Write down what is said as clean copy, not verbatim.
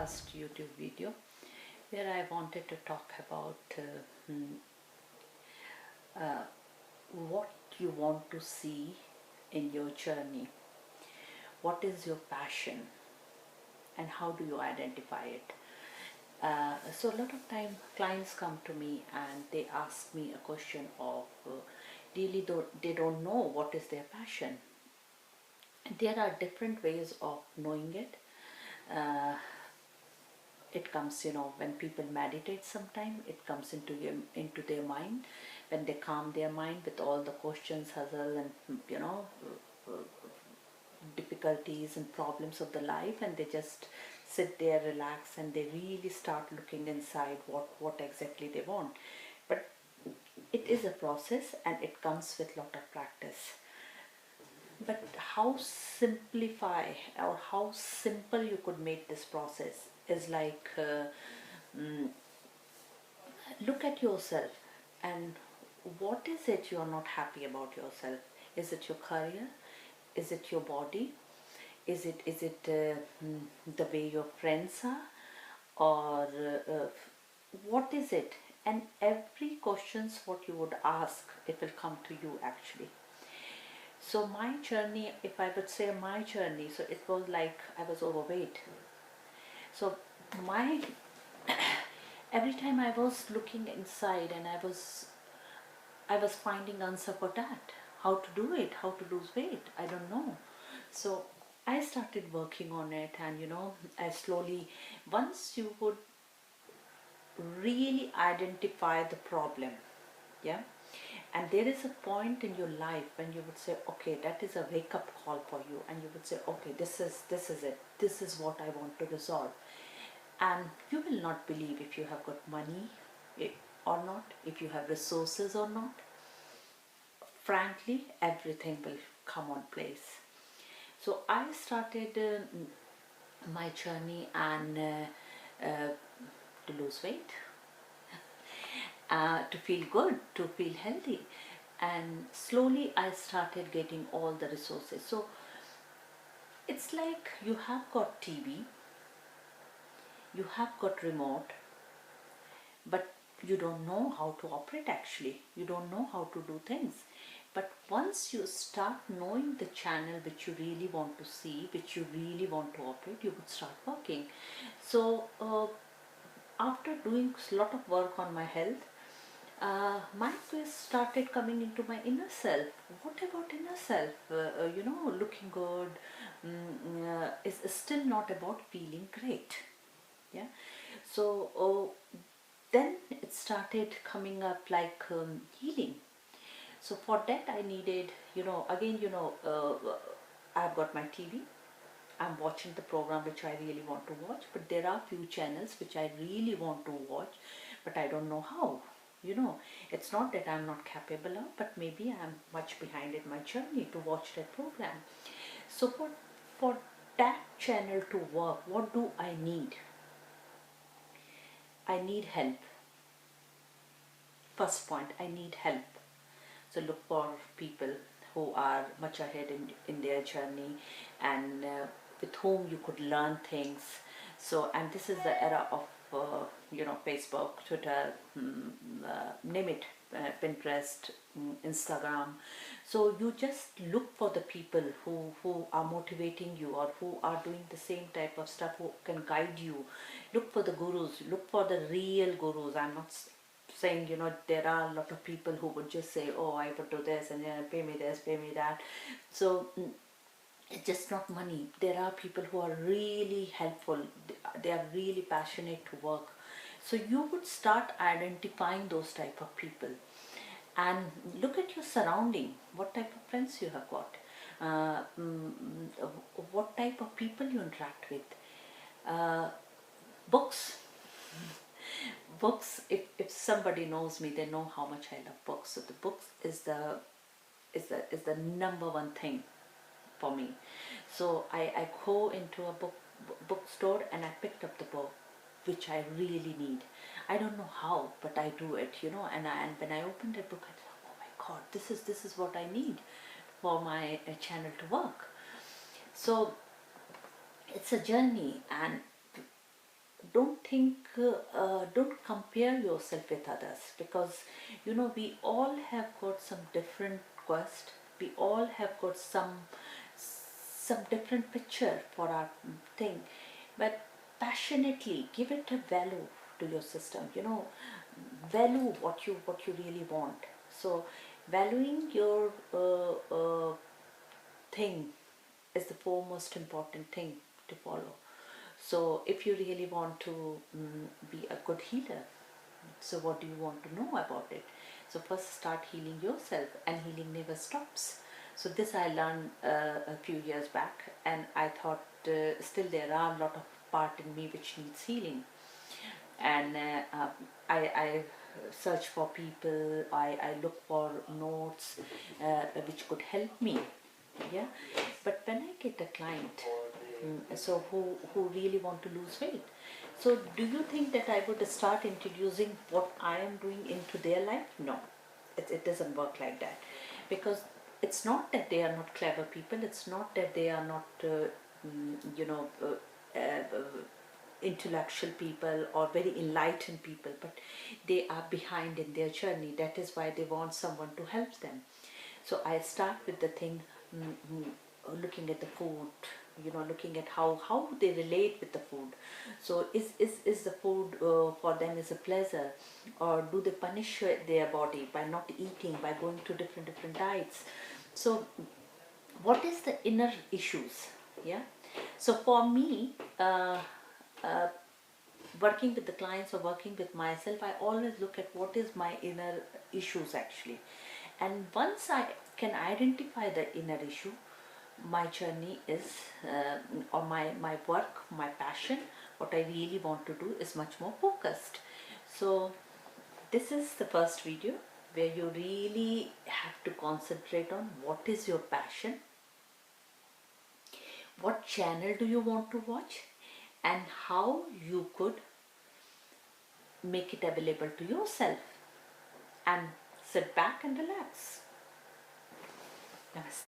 first YouTube video where I wanted to talk about what you want to see in your journey. What is your passion and how do you identify it? So a lot of time clients come to me and they ask me a question of really they don't know what is their passion. There are different ways of knowing it. It comes, when people meditate sometime, it comes into their mind. When they calm their mind with all the questions, hassle and, difficulties and problems of the life, and they just sit there, relax, and they really start looking inside what exactly they want. But it is a process and it comes with lot of practice. But how simplify or how simple you could make this process is like look at yourself and what is it you're not happy about yourself? Is it your career? Is it your body? Is it the way your friends are? Or what is it? And every questions what you would ask, it will come to you actually. So my journey, if I would say my journey, so it was like I was overweight. So my every time I was looking inside and I was finding answer for that. How to do it, how to lose weight, I don't know. So I started working on it, and I slowly, once you would really identify the problem, yeah, and there is a point in your life when you would say, okay, that is a wake up call for you, and you would say, okay, this is it, this is what I want to resolve. And you will not believe if you have got money or not, if you have resources or not. Frankly, everything will come on place. So I started my journey and to lose weight, to feel good, to feel healthy, and slowly I started getting all the resources. So it's like you have got TV, you have got remote, but you don't know how to operate actually. You don't know how to do things. But once you start knowing the channel which you really want to see, which you really want to operate, you would start working. So after doing a lot of work on my health, my quest started coming into my inner self. What about inner self? Looking good is still not about feeling great. Yeah. So then it started coming up like healing. So for that I needed, I've got my TV. I'm watching the program which I really want to watch, but there are few channels which I really want to watch, but I don't know how. It's not that I'm not capable of, but maybe I'm much behind in my journey to watch that program. So for that channel to work, what do I need? I need help. First point, I need help. So look for people who are much ahead in their journey, and with whom you could learn things. So, and this is the era of Facebook, Twitter, name it, Pinterest, Instagram. So you just look for the people who are motivating you, or who are doing the same type of stuff, who can guide you. Look for the gurus, look for the real gurus. I'm not saying, there are a lot of people who would just say, oh, I would do this and pay me this, pay me that. So it's just not money. There are people who are really helpful. They are really passionate to work. So you would start identifying those type of people and look at your surrounding. What type of friends you have got? What type of people you interact with? Books. Books, if somebody knows me, they know how much I love books. So the books is the number one thing for me. So I go into a bookstore and I picked up the book which I really need. I don't know how, but I do it, and when I opened the book, I thought, oh my God, this is what I need for my channel to work. So it's a journey, and don't think, don't compare yourself with others, because we all have got some different quest. We all have got some different picture for our thing, but passionately give it a value to your system. Value what you really want. So valuing your thing is the foremost important thing to follow. So if you really want to be a good healer, so what do you want to know about it? So first start healing yourself, and healing never stops. So this I learned a few years back, and I thought still there are a lot of part in me which needs healing. And I search for people, I look for notes which could help me. Yeah, but when I get a client, so who really want to lose weight, so do you think that I would start introducing what I am doing into their life? No, it doesn't work like that, because it's not that they are not clever people, it's not that they are not you know intellectual people or very enlightened people, but they are behind in their journey. That is why they want someone to help them. So I start with the thing, looking at the food, looking at how they relate with the food. So is the food for them is a pleasure, or do they punish their body by not eating, by going to different diets? So what is the inner issues? Yeah. So for me, working with the clients or working with myself, I always look at what is my inner issues actually. And once I can identify the inner issue, my journey is, or my work, my passion, what I really want to do is much more focused. So this is the first video where you really have to concentrate on what is your passion, what channel do you want to watch, and how you could make it available to yourself, and sit back and relax. Namaste.